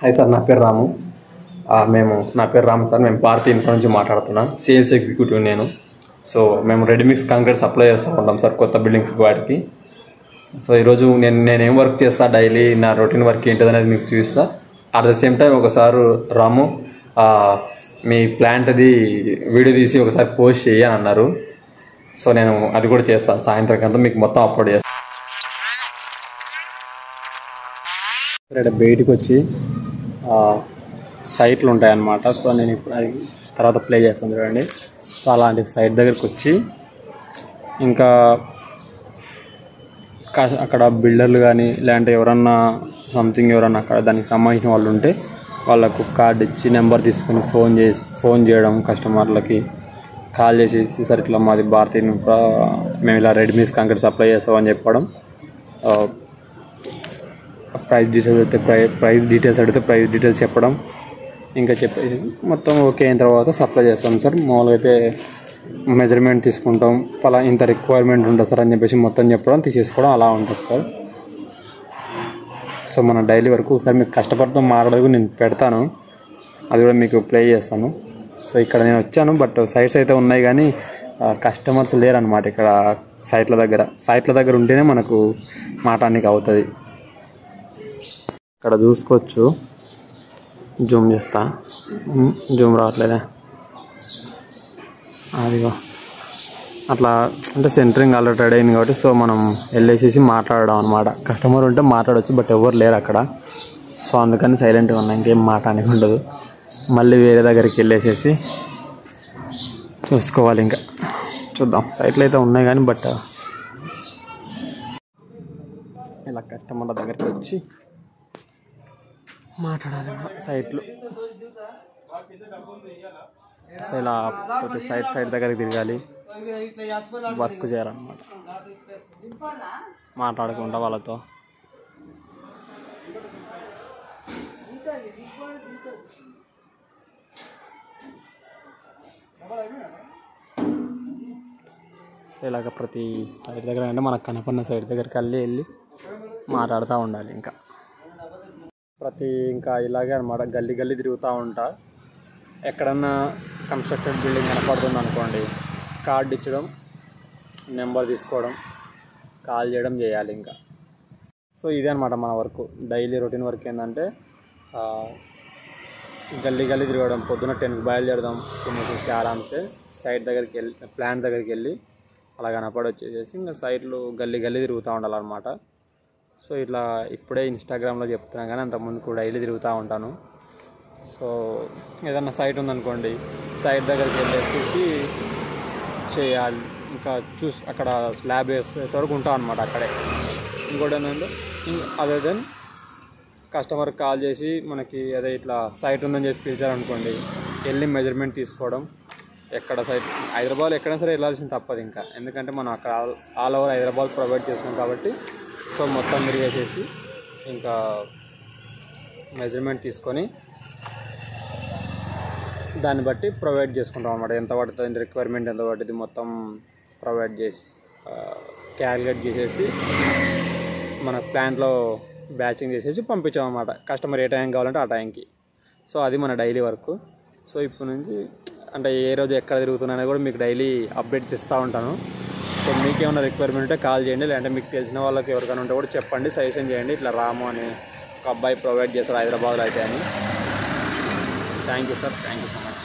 Hi sir, నా పేరు రాము. నా పేరు రాము సార్. మేము భారతీయ ఇన్ఫ్రా నుంచి మాట్లాడుతున్నాం. సేల్స్ ఎగ్జిక్యూటివ్ నేను. సో మేము రెడీమిక్స్ కాంక్రీట్ సప్లై చేస్తూ ఉంటాం సార్ కొత్త బిల్డింగ్స్కి వాటికి. సో ఈరోజు నేనేం వర్క్ చేస్తా, డైలీ నా రొటీన్ వర్క్ ఏంటిది అనేది మీకు చూపిస్తా. అట్ ద సేమ్ టైం ఒకసారి రాము మీ ప్లాంట్ది వీడియో తీసి ఒకసారి పోస్ట్ చేయని అన్నారు. సో నేను అది కూడా చేస్తాను. సాయంత్రం అంతా మీకు మొత్తం అప్లోడ్ చేస్తాను. ఇక్కడ బయటికి వచ్చి సైట్లు ఉంటాయన్నమాట. సో నేను ఇప్పుడు అది తర్వాత ప్లే చేస్తాను చూడండి. సో అలాంటి సైట్ దగ్గరికి వచ్చి ఇంకా అక్కడ బిల్డర్లు కానీ లేదంటే ఎవరన్నా ఎవరన్నా అక్కడ దానికి సంబంధించిన వాళ్ళు ఉంటే వాళ్ళకు కార్డు ఇచ్చి నెంబర్ తీసుకుని ఫోన్ చేయడం, కస్టమర్లకి కాల్ చేసి సార్ ఇట్లా మాది భారతీయ ఇన్ఫ్రా, మేము ఇలా రెడీమిక్స్ కాంక్రీట్ సప్లై చేస్తామని చెప్పడం, ప్రైస్ డీటెయిల్స్ అడిగితే ప్రైస్ డీటెయిల్స్ చెప్పడం, ఇంకా చెప్పేసి మొత్తం ఓకే అయిన తర్వాత సప్లై చేస్తాం సార్. మామూలుగా అయితే మెజర్మెంట్ తీసుకుంటాం, అలా ఇంత రిక్వైర్మెంట్ ఉంటుంది సార్ అని చెప్పేసి మొత్తం చెప్పడం, తీసేసుకోవడం అలా ఉంటుంది సార్. సో మన డైలీ వరకు ఒకసారి మీకు కష్టపడతాం మాట్లాడదు నేను పెడతాను, అది కూడా మీకు ప్లే చేస్తాను. సో ఇక్కడ నేను వచ్చాను, బట్ సైట్స్ అయితే ఉన్నాయి కానీ కస్టమర్స్ లేరనమాట ఇక్కడ సైట్ల దగ్గర ఉంటేనే మనకు మాట్లాడడానికి అవుతుంది. ఇక్కడ చూసుకోవచ్చు, జూమ్ చేస్తా, జూమ్ రావట్లేదా, అదిగో అట్లా అంటే సెంటరింగ్ ఆల్రెడీ రెడీ అయింది కాబట్టి సో మనం వెళ్ళేసేసి మాట్లాడడం అనమాట. కస్టమర్ ఉంటే మాట్లాడవచ్చు, బట్ ఎవరు లేరు అక్కడ. సో అందుకని సైలెంట్గా ఉన్నా, ఇంకేం మాట్లాడడానికి ఉండదు. మళ్ళీ వేరే దగ్గరికి వెళ్ళేసేసి చూసుకోవాలి. ఇంకా చూద్దాం, సైట్లు అయితే ఉన్నాయి కానీ బట్ ఇలా కస్టమర్ల దగ్గరికి వచ్చి మాట్లాడాలి సైట్లు. సో ఇలా ప్రతి సైట్ దగ్గరికి తిరగాలి, వర్క్ చేయాలన్నమాట, మాట్లాడుకుంటా వాళ్ళతో. ఇలాగ ప్రతి సైట్ దగ్గర అంటే మనకు కనపడిన సైట్ దగ్గరికి వెళ్ళి మాట్లాడుతూ ఉండాలి. ఇంకా ఇలాగే అనమాట, గల్లీ తిరుగుతూ ఉంటా. ఎక్కడన్నా కన్స్ట్రక్టెడ్ బిల్డింగ్ కనపడుతుంది అనుకోండి, కార్డు ఇచ్చడం, నెంబర్ తీసుకోవడం, కాల్ చేయడం చేయాలి ఇంకా. సో ఇదే అనమాట మన వర్క్, డైలీ రొటీన్ వర్క్. ఏంటంటే గల్లీ తిరగడం, పొద్దున్న 10కి బయలుదేరదాం, తినేసి ఆరామ్సే ప్లాంట్ దగ్గరికి వెళ్ళి అలా కనపడి వచ్చేసేసి ఇంకా సైట్లు గల్లీ తిరుగుతూ ఉండాలన్నమాట. సో ఇట్లా ఇప్పుడే ఇన్స్టాగ్రామ్లో చెప్తున్నాను కానీ అంతకుముందు డైలీ తిరుగుతూ ఉంటాను. సో ఏదన్నా సైట్ ఉందనుకోండి, సైట్ దగ్గరికి వెళ్ళేసి చేయాలి. ఇంకా అక్కడ స్లాబ్ వేసే వరకు ఉంటాం అనమాట అక్కడే. ఇంకోటి ఏంటంటే అదే దెన్ కస్టమర్కి కాల్ చేసి మనకి అదే ఇట్లా సైట్ ఉందని చెప్పి పిలిచారనుకోండి, వెళ్ళి మెజర్మెంట్ తీసుకోవడం. ఎక్కడ సైట్ హైదరాబాద్ ఎక్కడైనా సరే వెళ్ళాల్సింది తప్పదు ఇంకా, ఎందుకంటే మనం అక్కడ ఆల్ ఓవర్ హైదరాబాద్ ప్రొవైడ్ చేస్తాం కాబట్టి. సో మొత్తం తిరిగేసేసి ఇంకా మెజర్మెంట్ తీసుకొని దాన్ని బట్టి ప్రొవైడ్ చేసుకుంటాం అన్నమాట. ఎంత పడుతుంది, రిక్వైర్మెంట్ ఎంత పడుతుంది మొత్తం ప్రొవైడ్ చేసి క్యాలిక్యులేట్ చేసేసి మన ప్లాంట్లో బ్యాచింగ్ చేసేసి పంపించామన్నమాట. కస్టమర్ ఏ టైం కావాలంటే ఆ టైంకి. సో అది మన డైలీ వర్క్. సో ఇప్పుడు నుంచి అంటే ఏ రోజు ఎక్కడ తిరుగుతున్నా కూడా మీకు డైలీ అప్డేట్స్ ఇస్తూ ఉంటాను. సో మీకేమైనా రిక్వైర్మెంట్ ఉంటే కాల్ చేయండి, లేదంటే మీకు తెలిసిన వాళ్ళకి ఎవరికైనా ఉంటే కూడా చెప్పండి, సజెషన్ చేయండి. ఇట్లా రాము అని ఒక అబ్బాయి ప్రొవైడ్ చేస్తారు హైదరాబాద్లో అయితే అని. Thank you sir, thank you so much.